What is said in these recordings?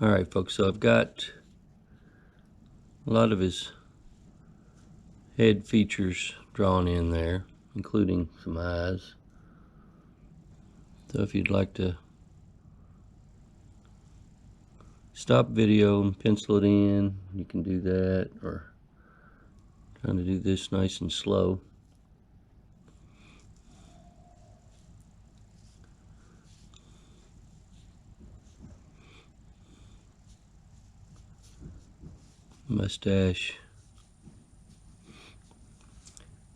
Alright folks, so I've got a lot of his head features drawn in there, including some eyes. So if you'd like to stop video and pencil it in, you can do that, or trying to do this nice and slow. Mustache,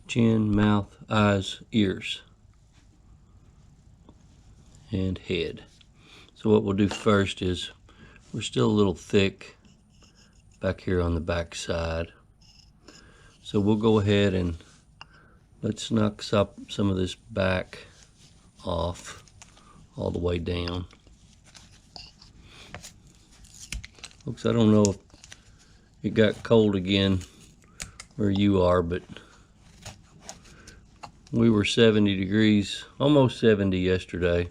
chin, mouth, eyes, ears, and head. So what we'll do first is, we're still a little thick back here on the back side, so we'll go ahead and let's knock some of this back off all the way down. Folks, I don't know if it got cold again where you are, but we were 70 degrees, almost 70 yesterday,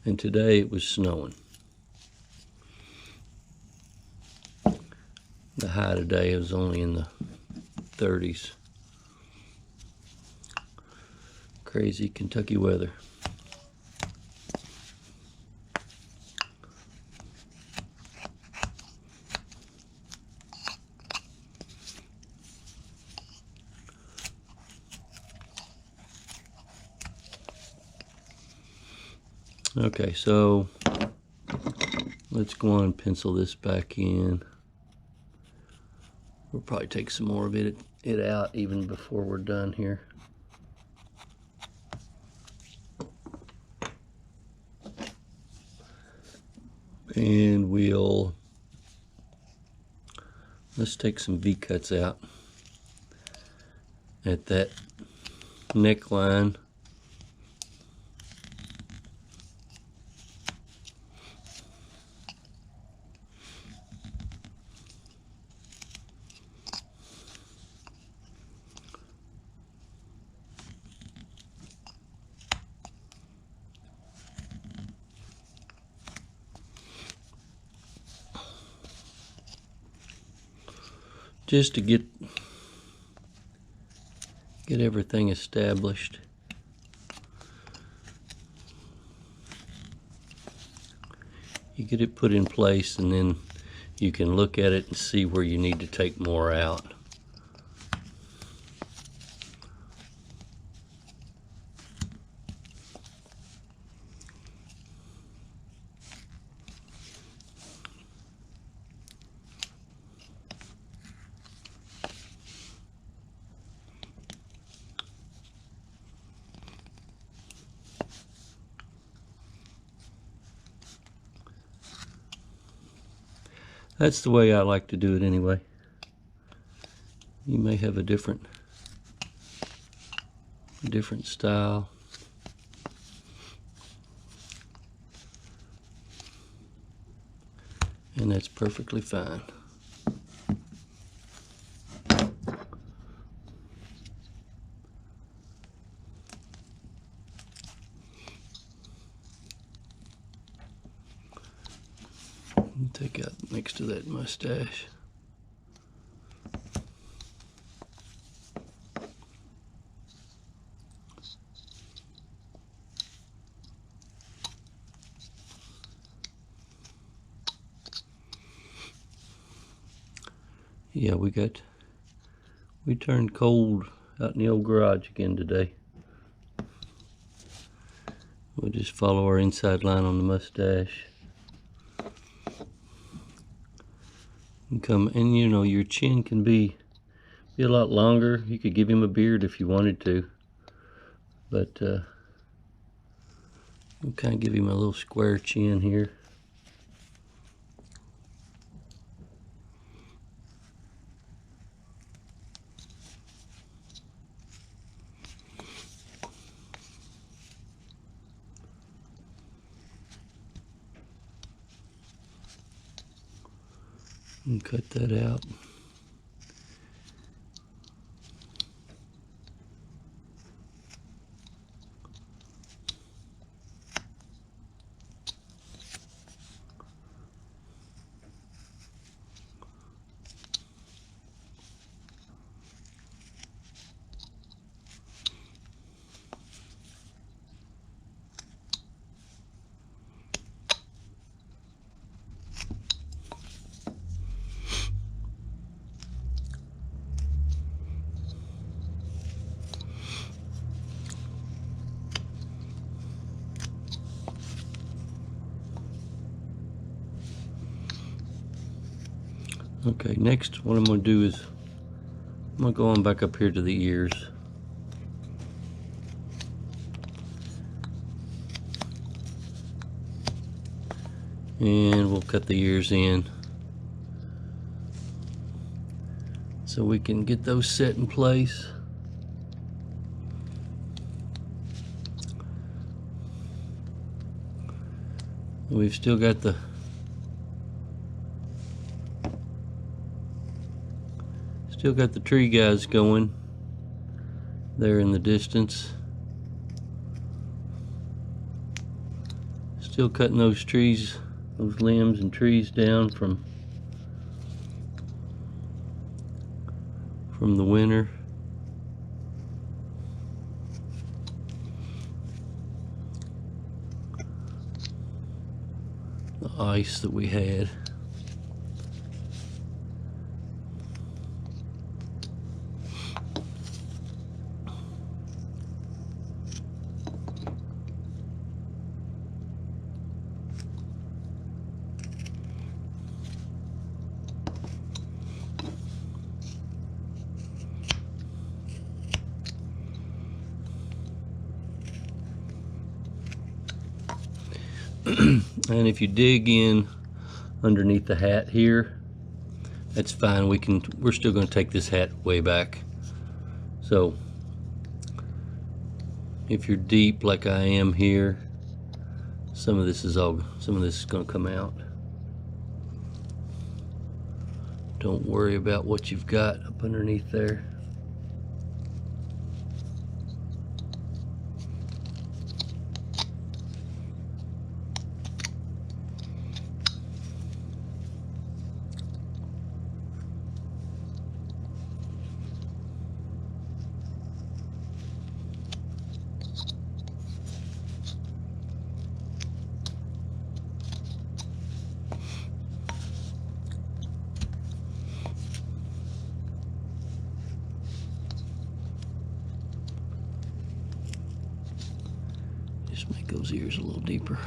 and today it was snowing. The high today was only in the 30s. Crazy Kentucky weather. Okay, so let's go on and pencil this back in. We'll probably take some more of it out even before we're done here. And let's take some V-cuts out at that neckline. Just to get everything established. You get it put in place, and then you can look at it and see where you need to take more out. That's the way I like to do it anyway. You may have a different style. And that's perfectly fine. Take out next to that mustache. Yeah, we turned cold out in the old garage again today. We'll just follow our inside line on the mustache. And you know, your chin can be a lot longer. You could give him a beard if you wanted to, but we'll kind of give him a little square chin here. And cut that out. Okay, next what I'm going to do is I'm going to go on back up here to the ears. And we'll cut the ears in so we can get those set in place. We've still got the tree guys going there in the distance. Still cutting those trees, those limbs and trees down from the winter. The ice that we had. And if you dig in underneath the hat here, that's fine. We're still going to take this hat way back. So if you're deep like I am here, some of this is going to come out. Don't worry about what you've got up underneath there. Just make those ears a little deeper.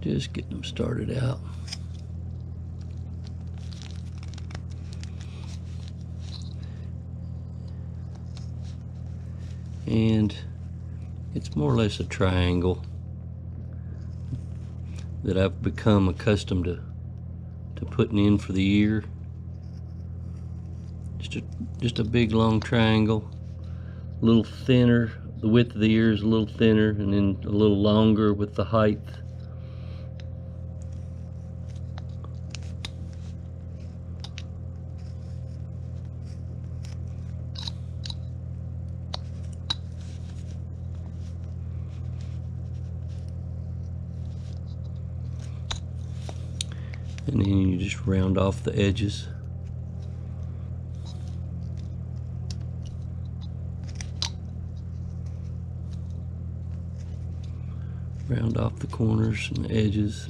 Just getting them started out. And it's more or less a triangle that I've become accustomed to putting in for the ear. Just a big long triangle, a little thinner. The width of the ear is a little thinner, and then a little longer with the height. And then you just round off the edges. Round off the corners and the edges.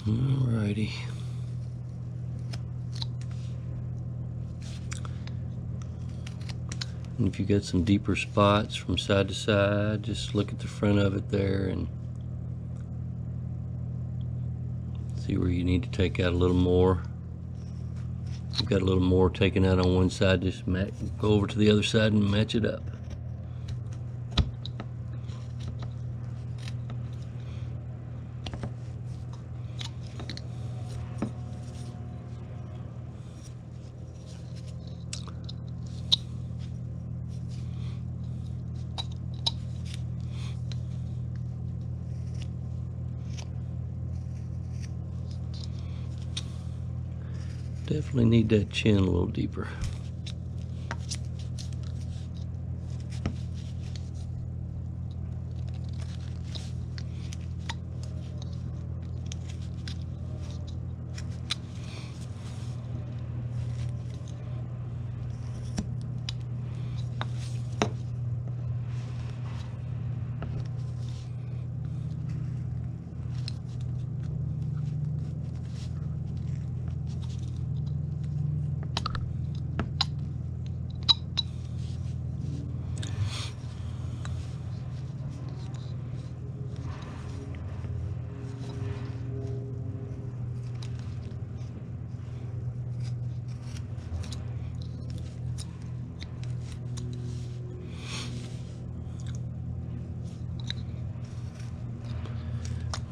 Alrighty. And if you got some deeper spots from side to side, just look at the front of it there and See where you need to take out a little more. You've got a little more taken out on one side, just go over to the other side and match it up. Definitely need that chin a little deeper.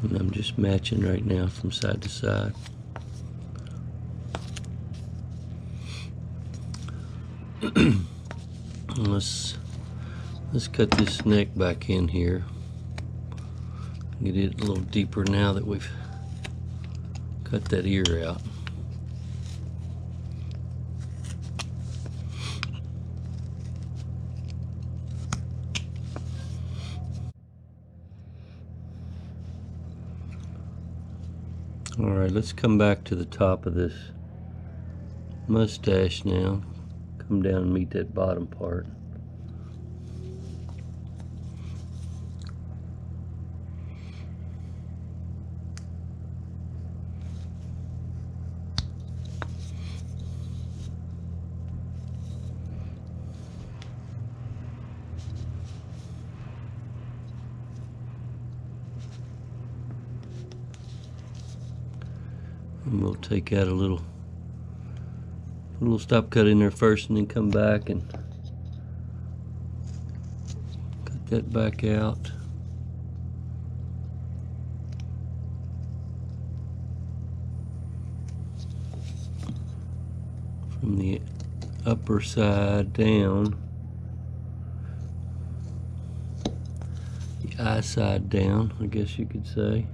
And I'm just matching right now from side to side. Let's cut this neck back in here. Get it a little deeper now that we've cut that ear out. All right, let's come back to the top of this mustache now. Come down and meet that bottom part. And we'll take out a little stop cut in there first and then come back and cut that back out. From the upper side down, the eye side down, I guess you could say.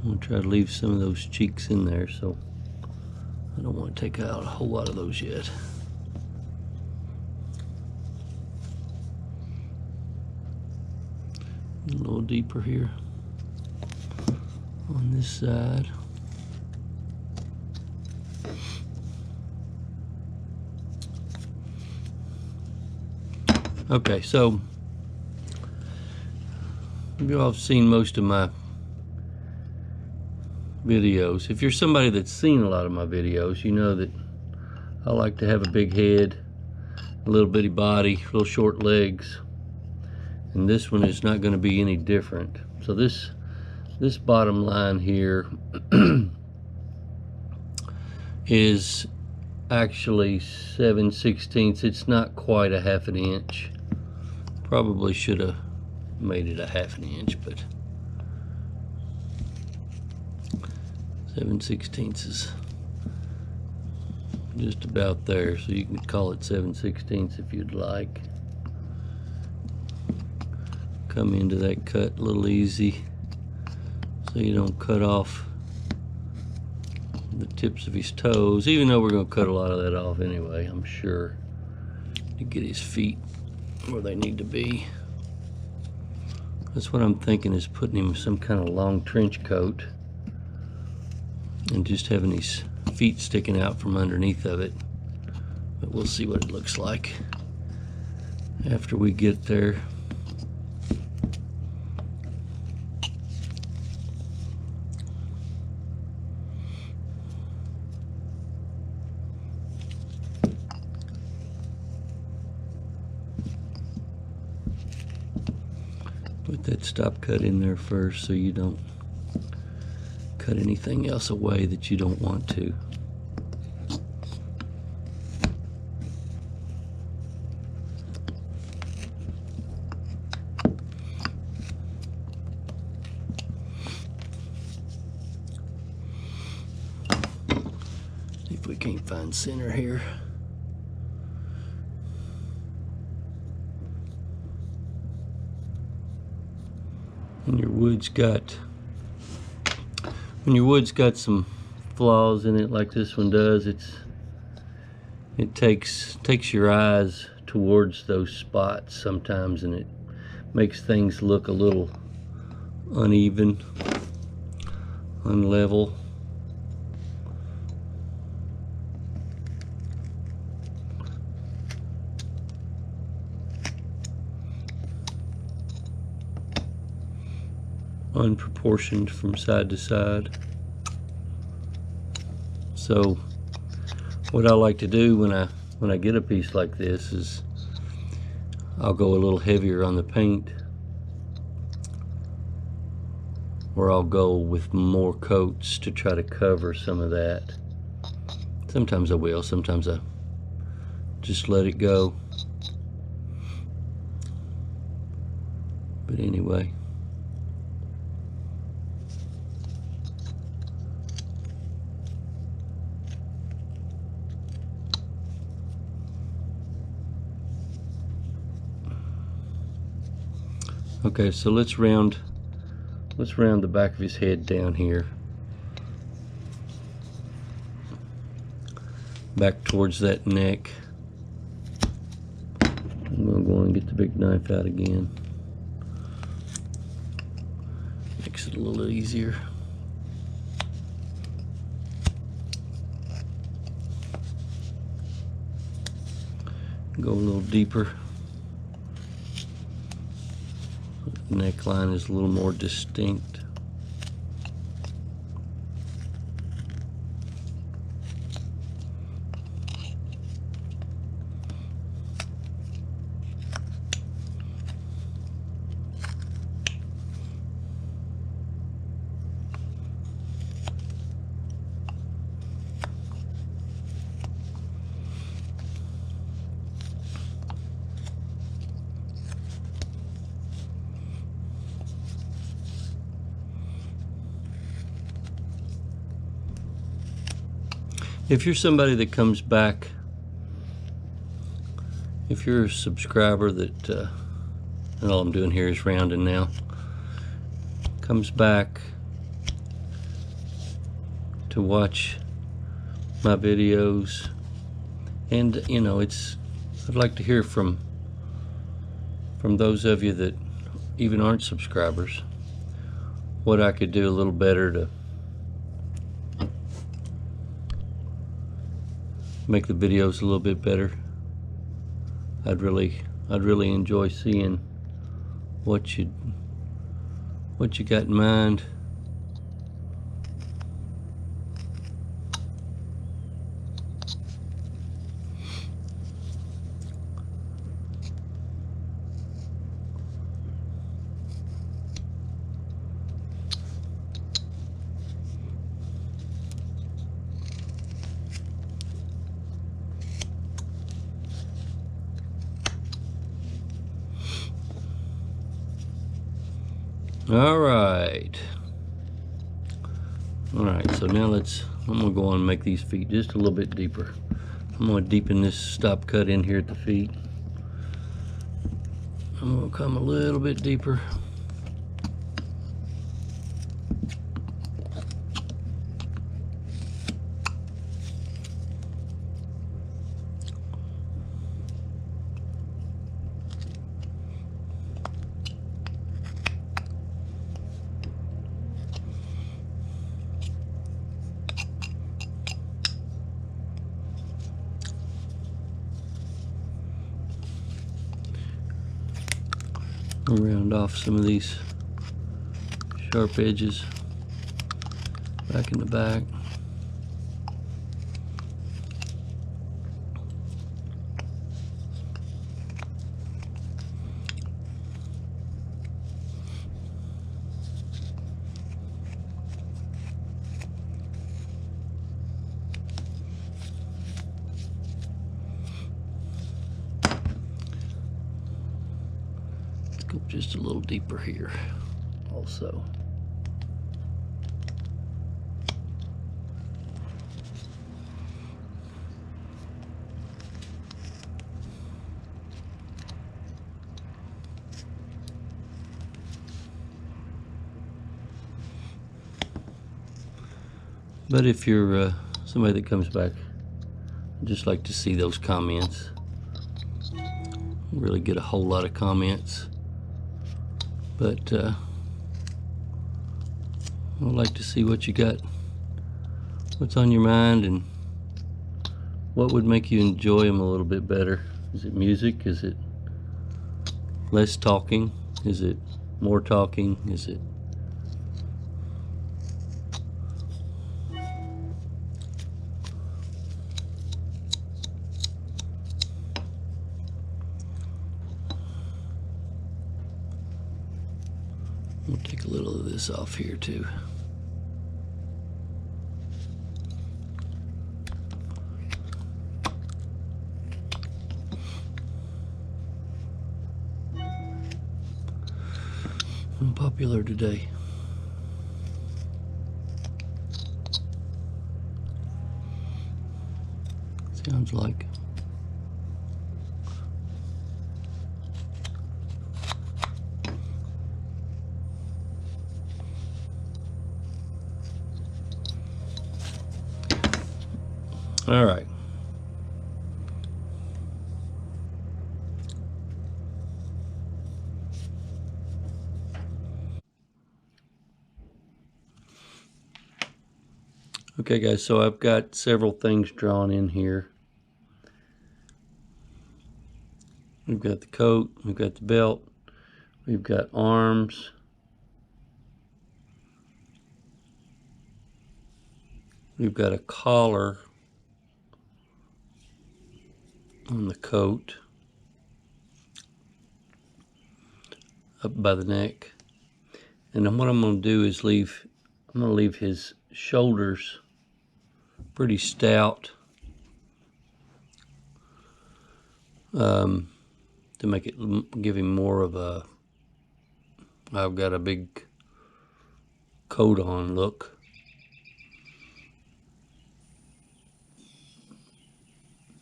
I'm going to try to leave some of those cheeks in there, so I don't want to take out a whole lot of those yet. A little deeper here on this side. Okay, so you all have seen most of my videos. If you're somebody that's seen a lot of my videos, you know that I like to have a big head, a little bitty body, little short legs, and this one is not going to be any different. So this bottom line here is actually 7/16. It's not quite a half an inch. Probably should have made it a half an inch, but 7/16 is just about there, so you can call it 7/16 if you'd like. Come into that cut a little easy so you don't cut off the tips of his toes, even though we're going to cut a lot of that off anyway, I'm sure, to get his feet where they need to be. That's what I'm thinking, is putting him some kind of long trench coat and just having his feet sticking out from underneath of it. But we'll see what it looks like after we get there. that stop cut in there first so you don't cut anything else away that you don't want to. See if we can't find center here. When your wood's got some flaws in it like this one does, it takes your eyes towards those spots sometimes, and it makes things look a little uneven, unlevel. Unproportioned from side to side. So what I like to do when I get a piece like this is I'll go a little heavier on the paint, or I'll go with more coats to try to cover some of that. Sometimes I will, sometimes I just let it go. But anyway. Okay, so let's round the back of his head down here, back towards that neck. I'm gonna go and get the big knife out again. Makes it a little easier. Go a little deeper. Neckline is a little more distinct. If you're somebody that comes back, if you're a subscriber that, and all I'm doing here is rounding now, comes back to watch my videos, and you know, I'd like to hear from those of you that even aren't subscribers, what I could do a little better to make the videos a little bit better. I'd really enjoy seeing what you got in mind. All right, so now I'm gonna go on and make these feet just a little bit deeper. I'm gonna deepen this stop cut in here at the feet. I'm gonna come a little bit deeper. I'll round off some of these sharp edges back in the back. Just a little deeper here also. But if you're somebody that comes back, I just like to see those comments. Really get a whole lot of comments, but I'd like to see what you got, what's on your mind, and what would make you enjoy them a little bit better. Is it music? Is it less talking? Is it more talking? Is it we'll take a little of this off here too. Unpopular today. Sounds like. All right. Okay guys, so I've got several things drawn in here. We've got the coat, we've got the belt, we've got arms, we've got a collar on the coat up by the neck. And then what I'm going to do is I'm going to leave his shoulders pretty stout to make it give him more of a I've got a big coat on look.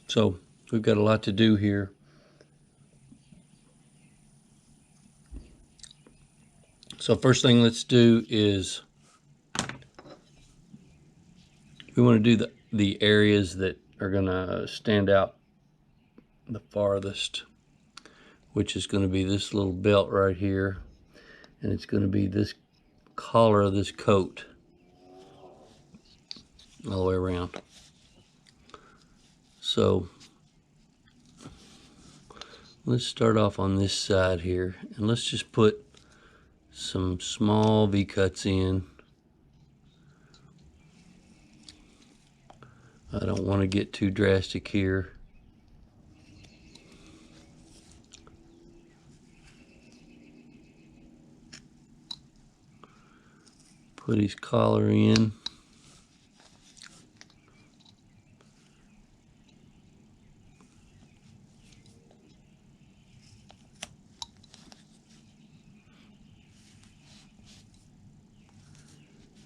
So we've got a lot to do here. So first thing let's do is we want to do the areas that are going to stand out the farthest, which is going to be this little belt right here, and it's going to be this collar of this coat all the way around. So let's start off on this side here, and let's just put some small V-cuts in. I don't want to get too drastic here. Put his collar in.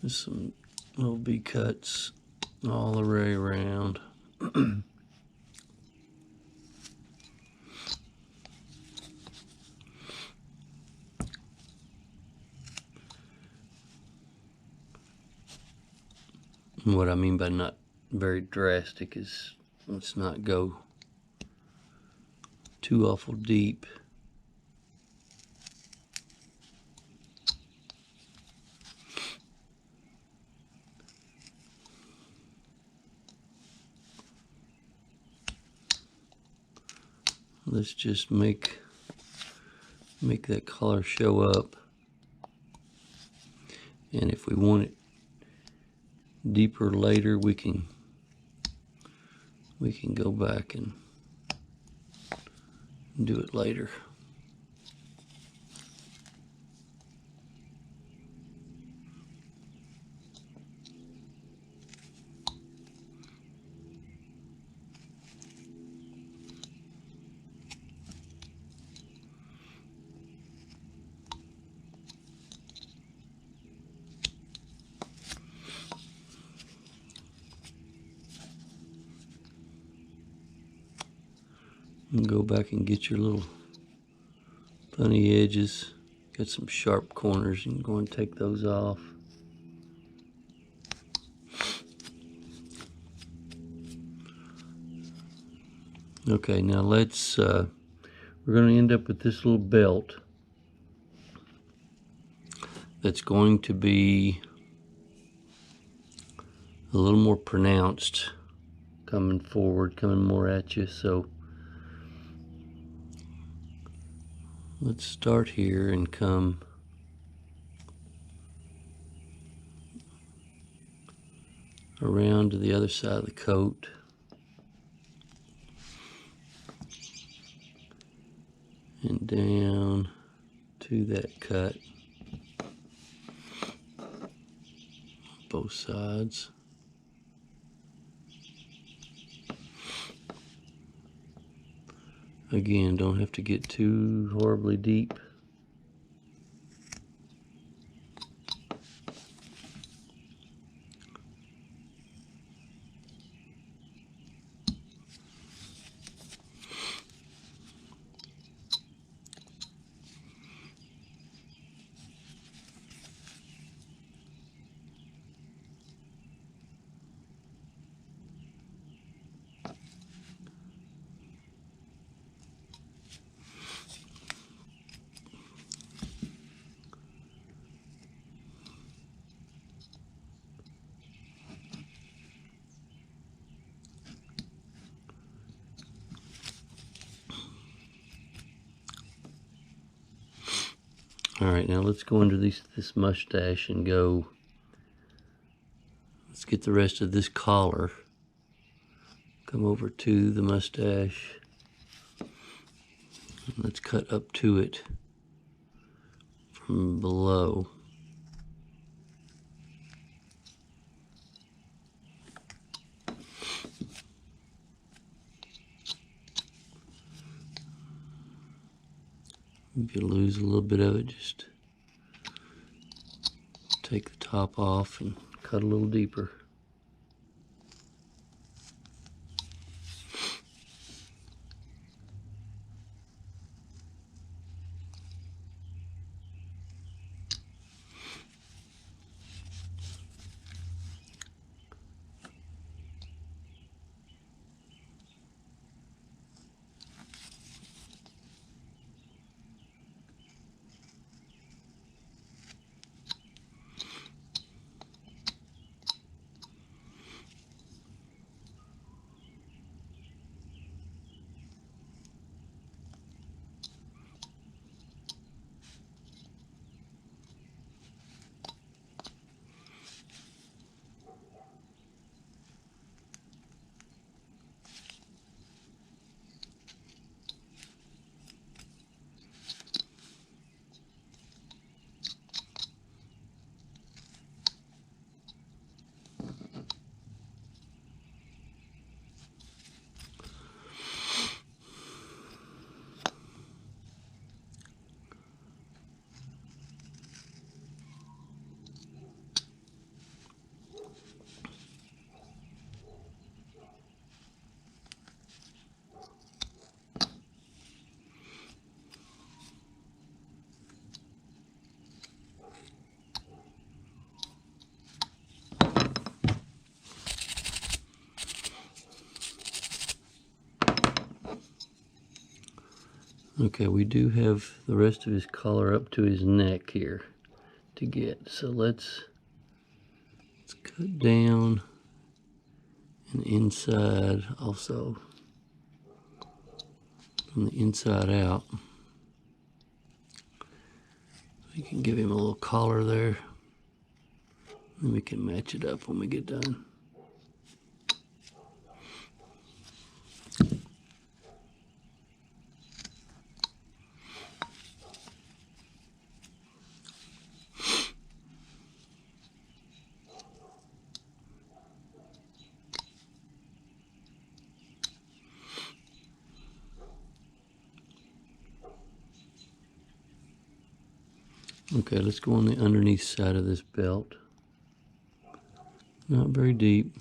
Just some little V-cuts all the way around. And what I mean by not very drastic is let's not go too awful deep. Let's just make that color show up. And if we want it deeper later, we can go back and do it later. And go back and get your little funny edges. Got some sharp corners, and go and take those off. Okay, now let's, we're going to end up with this little belt that's going to be a little more pronounced coming forward, coming more at you. So let's start here and come around to the other side of the coat. And down to that cut, both sides. Again, don't have to get too horribly deep. All right, now let's go into this mustache and go. Let's get the rest of this collar. Come over to the mustache. And let's cut up to it from below. If you lose a little bit of it, just take the top off and cut a little deeper. Okay, we do have the rest of his collar up to his neck here to get. So let's cut down and inside also, from the inside out. We can give him a little collar there. Then we can match it up when we get done. Okay, let's go on the underneath side of this belt. Not very deep.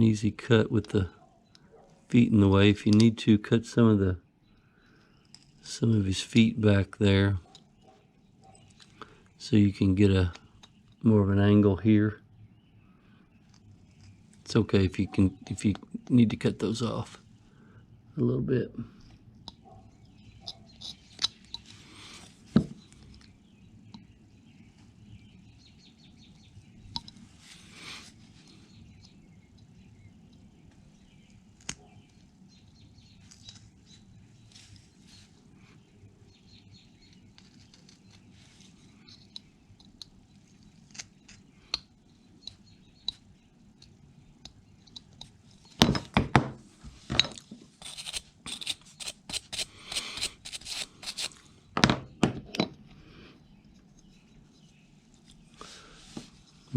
easy cut with the feet in the way. If you need to, cut some of his feet back there so you can get a more of an angle here. It's okay if you need to cut those off a little bit.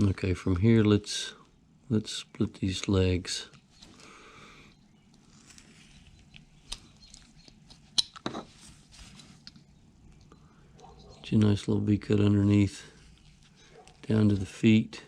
Okay, from here let's split these legs. Get you a nice little V-cut underneath, down to the feet.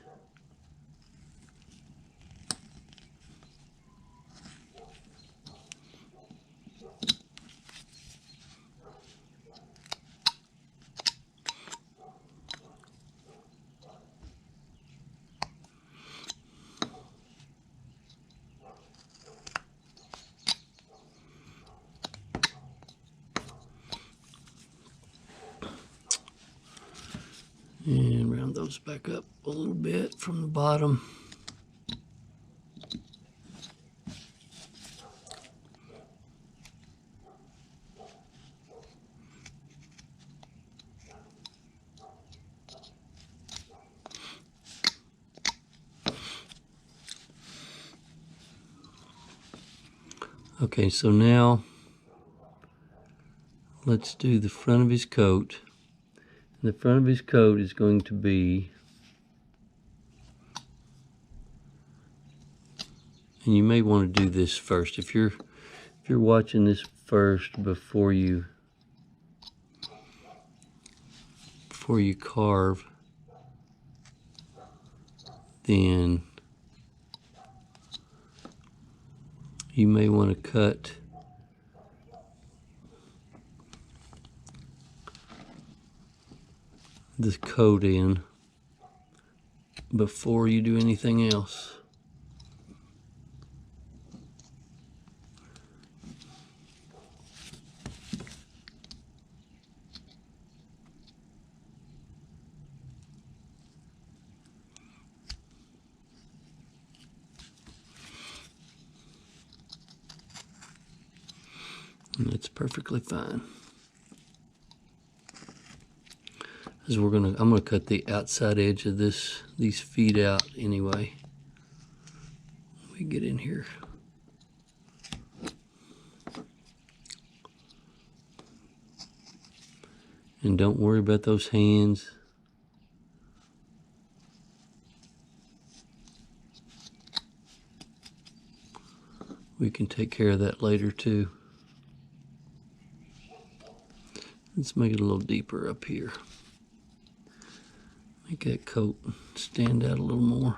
And round those back up a little bit from the bottom. Okay, so now let's do the front of his coat. The front of his coat is going to be, and you may want to do this first if you're watching this first before you carve, then you may want to cut the coat in before you do anything else. And that's perfectly fine. Because I'm gonna cut the outside edge of these feet out anyway. Let me get in here. And don't worry about those hands. We can take care of that later too. Let's make it a little deeper up here. Make that coat stand out a little more.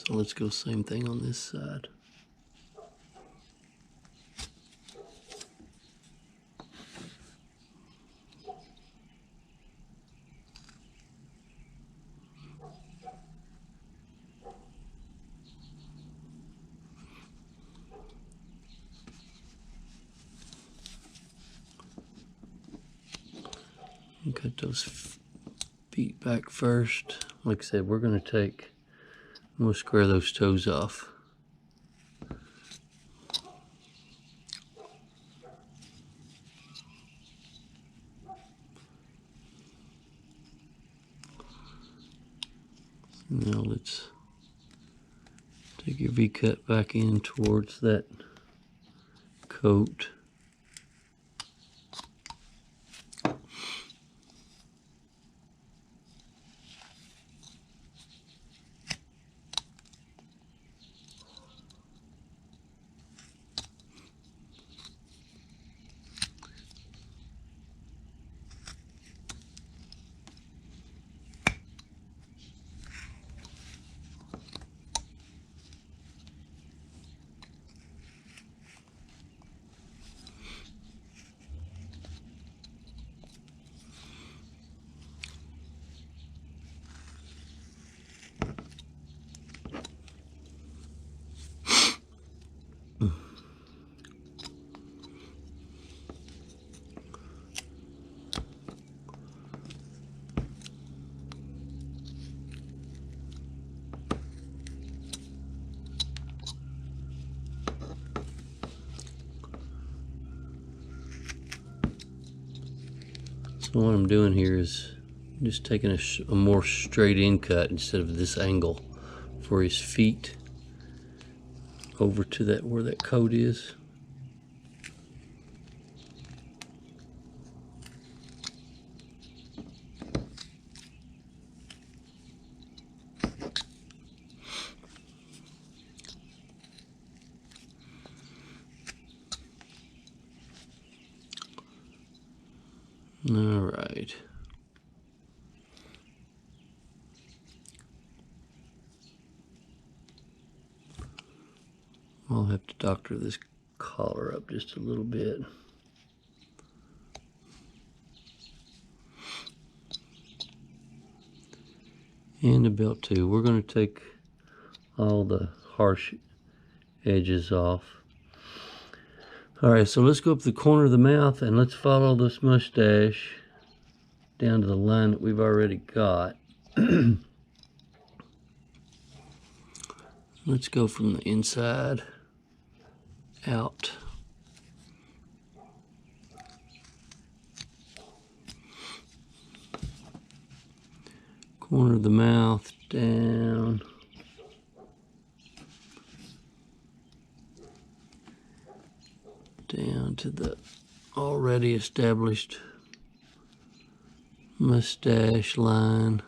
So let's go same thing on this side. And cut those feet back first. Like I said, I'm going to square those toes off. Now let's take your V-cut back in towards that coat. So what I'm doing here is just taking a more straight in cut instead of this angle for his feet over to that where that coat is. All right. I'll have to doctor this collar up just a little bit. And the belt too. We're going to take all the harsh edges off. Alright, so let's go up the corner of the mouth and let's follow this mustache down to the line that we've already got. Let's go from the inside out. Corner of the mouth down. Down to the already established mustache line.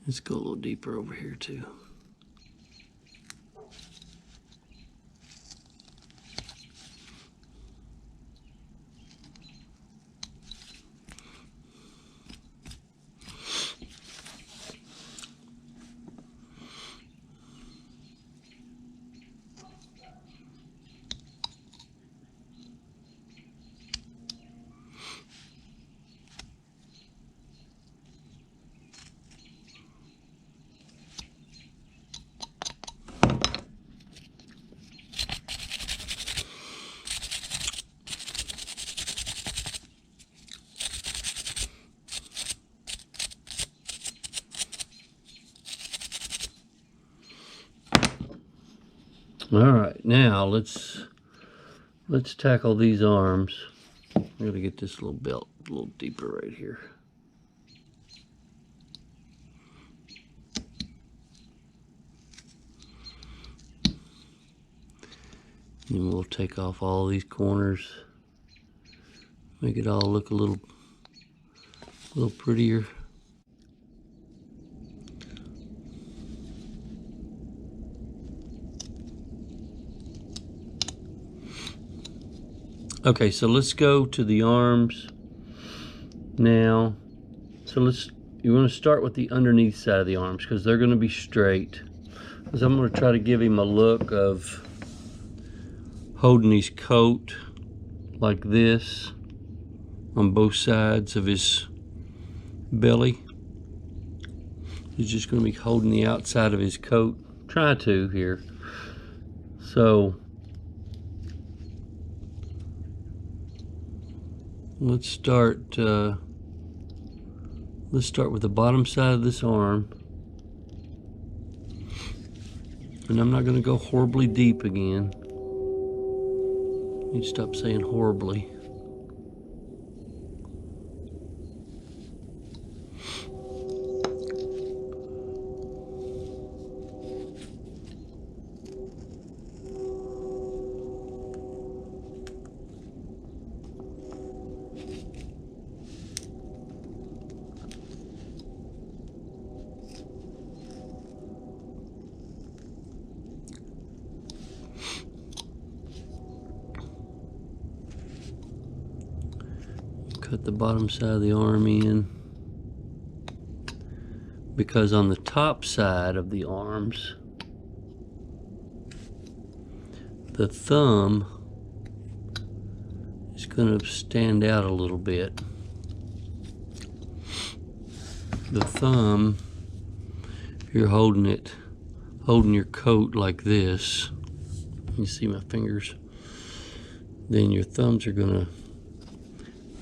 Let's go a little deeper over here too. All right, now let's tackle these arms. I'm gonna get this little belt a little deeper right here. And we'll take off all these corners, make it all look a little prettier. Okay, so let's go to the arms now. So you want to start with the underneath side of the arms because they're going to be straight. Because I'm going to try to give him a look of holding his coat like this on both sides of his belly. He's just going to be holding the outside of his coat. Try to here. So let's start with the bottom side of this arm. And I'm not going to go horribly deep again. I need to stop saying horribly. Cut the bottom side of the arm in, because on the top side of the arms, the thumb is going to stand out a little bit. The thumb, if you're holding your coat like this, you see my fingers, then your thumbs are going to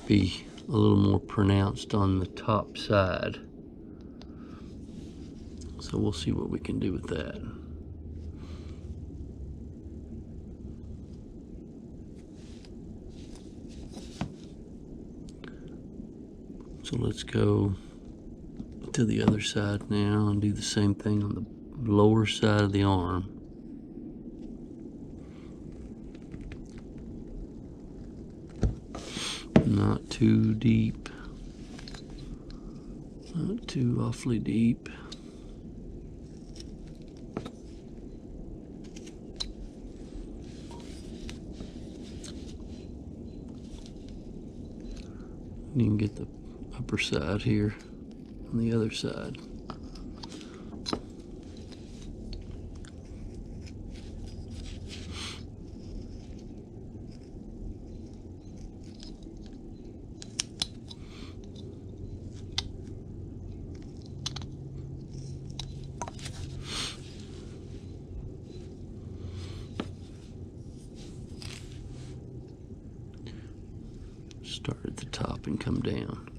be a little more pronounced on the top side. So we'll see what we can do with that. So let's go to the other side now and do the same thing on the lower side of the arm. Not too deep, not too awfully deep. You can get the upper side here on the other side. Start at the top and come down.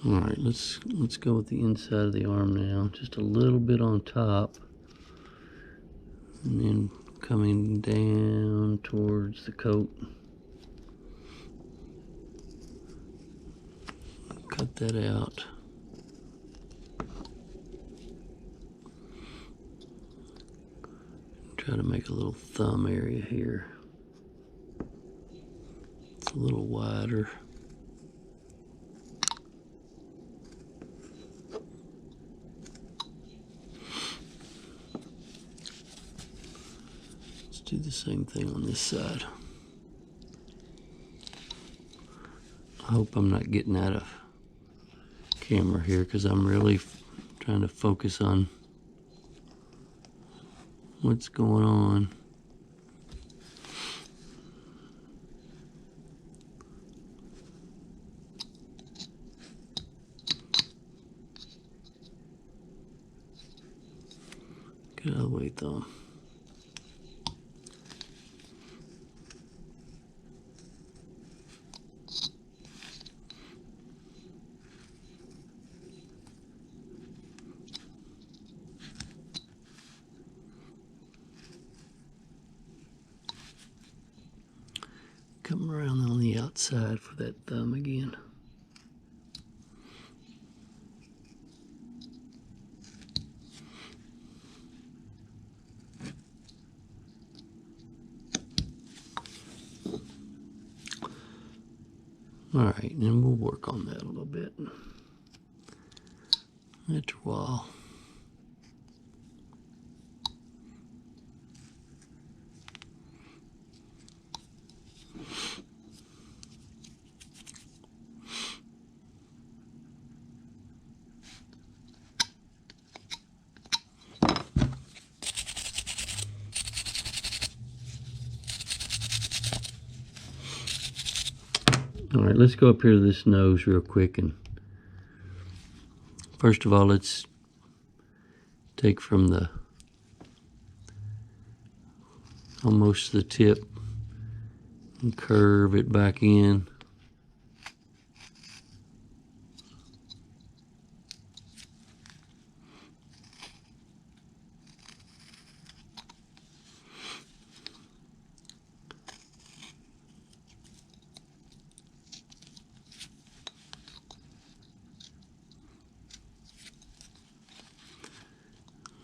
All right, let's go with the inside of the arm now. Just a little bit on top, and then coming down towards the coat. Cut that out. Try to make a little thumb area here. It's a little wider. Do the same thing on this side. I hope I'm not getting out of camera here because I'm really trying to focus on what's going on. Get out of the way, thumb. Come around on the outside for that thumb again. All right, and we'll work on that a little bit after a while. All right, let's go up here to this nose real quick, and first of all, let's take from the almost the tip and curve it back in.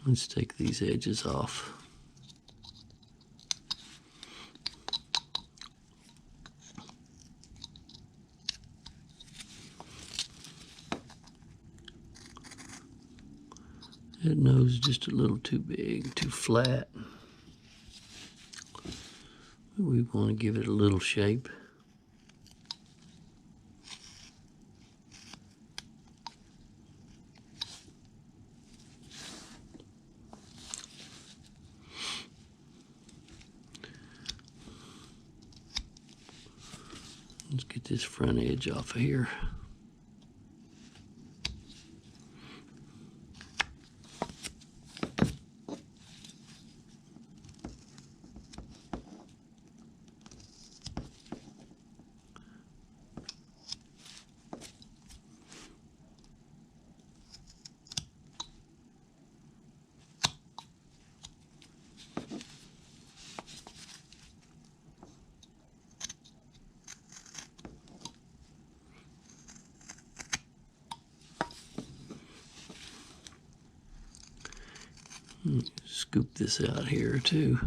Let's take these edges off. That nose is just a little too big, too flat. We want to give it a little shape. Let's get this front edge off of here. Scoop this out here too.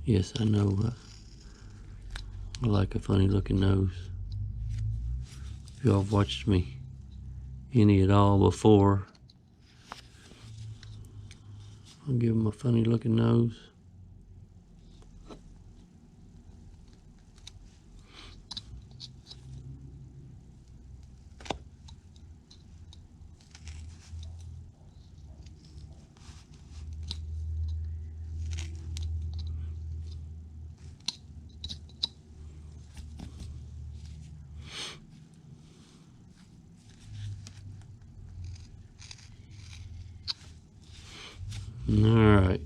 Yes, I know. I like a funny looking nose. If y'all have watched me any at all before, I'll give them a funny looking nose. All right.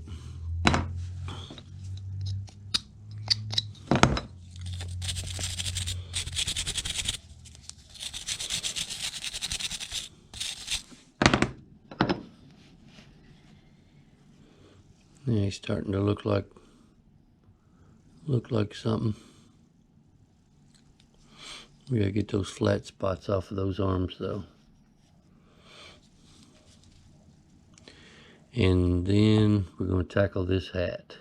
Yeah, he's starting to look like something. We gotta get those flat spots off of those arms though. And then we're going to tackle this hat.